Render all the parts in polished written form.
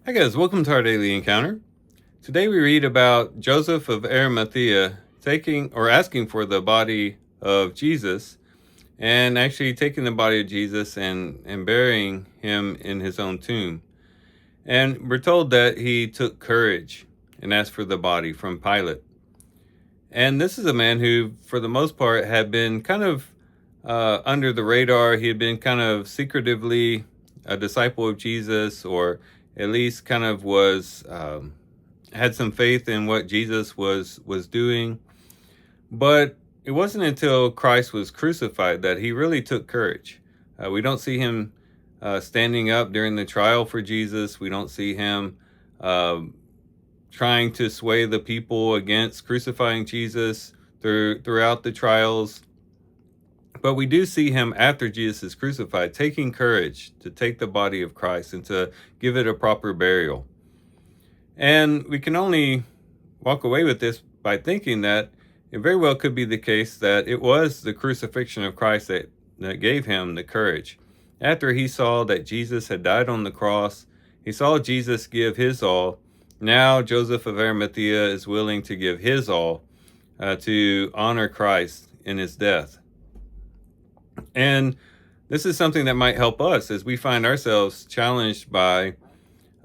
Hi guys, welcome to our daily encounter. Today we read about Joseph of Arimathea taking or asking for the body of Jesus and actually taking the body of Jesus and burying him in his own tomb. And we're told that he took courage and asked for the body from Pilate. And this is a man who, for the most part, had been kind of under the radar. He had been kind of secretively a disciple of Jesus, or at least kind of was had some faith in what Jesus was doing. But it wasn't until Christ was crucified that he really took courage. We don't see him standing up during the trial for Jesus. We don't see him trying to sway the people against crucifying Jesus throughout the trials. But we do see him after Jesus is crucified taking courage to take the body of Christ and to give it a proper burial. And we can only walk away with this by thinking that it very well could be the case that it was the crucifixion of Christ that gave him the courage. After he saw that Jesus had died on the cross, he saw Jesus give his all. Now Joseph of Arimathea is willing to give his all to honor Christ in his death. And this is something that might help us as we find ourselves challenged by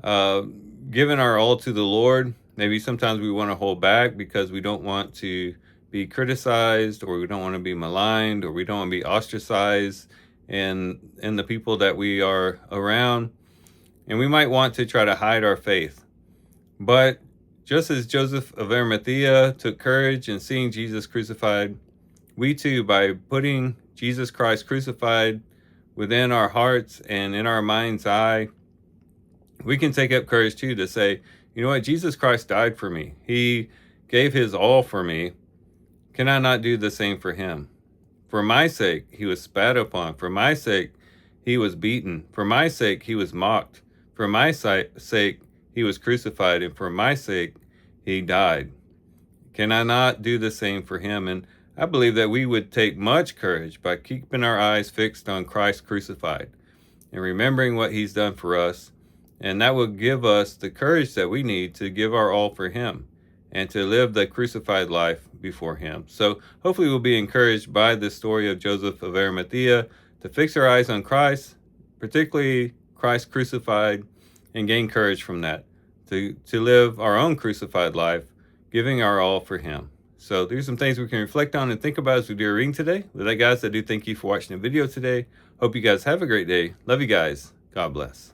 giving our all to the Lord. Maybe sometimes we want to hold back because we don't want to be criticized, or we don't want to be maligned, or we don't want to be ostracized in the people that we are around. And we might want to try to hide our faith. But just as Joseph of Arimathea took courage in seeing Jesus crucified, we too, by putting Jesus Christ crucified within our hearts and in our mind's eye, we can take up courage too to say, you know what, Jesus Christ died for me. He gave his all for me. Can I not do the same for him? For my sake, he was spat upon. For my sake, he was beaten. For my sake, he was mocked. For my sake, he was crucified. And for my sake, he died. Can I not do the same for him? And I believe that we would take much courage by keeping our eyes fixed on Christ crucified and remembering what he's done for us. And that will give us the courage that we need to give our all for him and to live the crucified life before him. So hopefully we'll be encouraged by this story of Joseph of Arimathea to fix our eyes on Christ, particularly Christ crucified, and gain courage from that to live our own crucified life, giving our all for him. So there's some things we can reflect on and think about as we do our reading today. With that, guys, I do thank you for watching the video today. Hope you guys have a great day. Love you guys. God bless.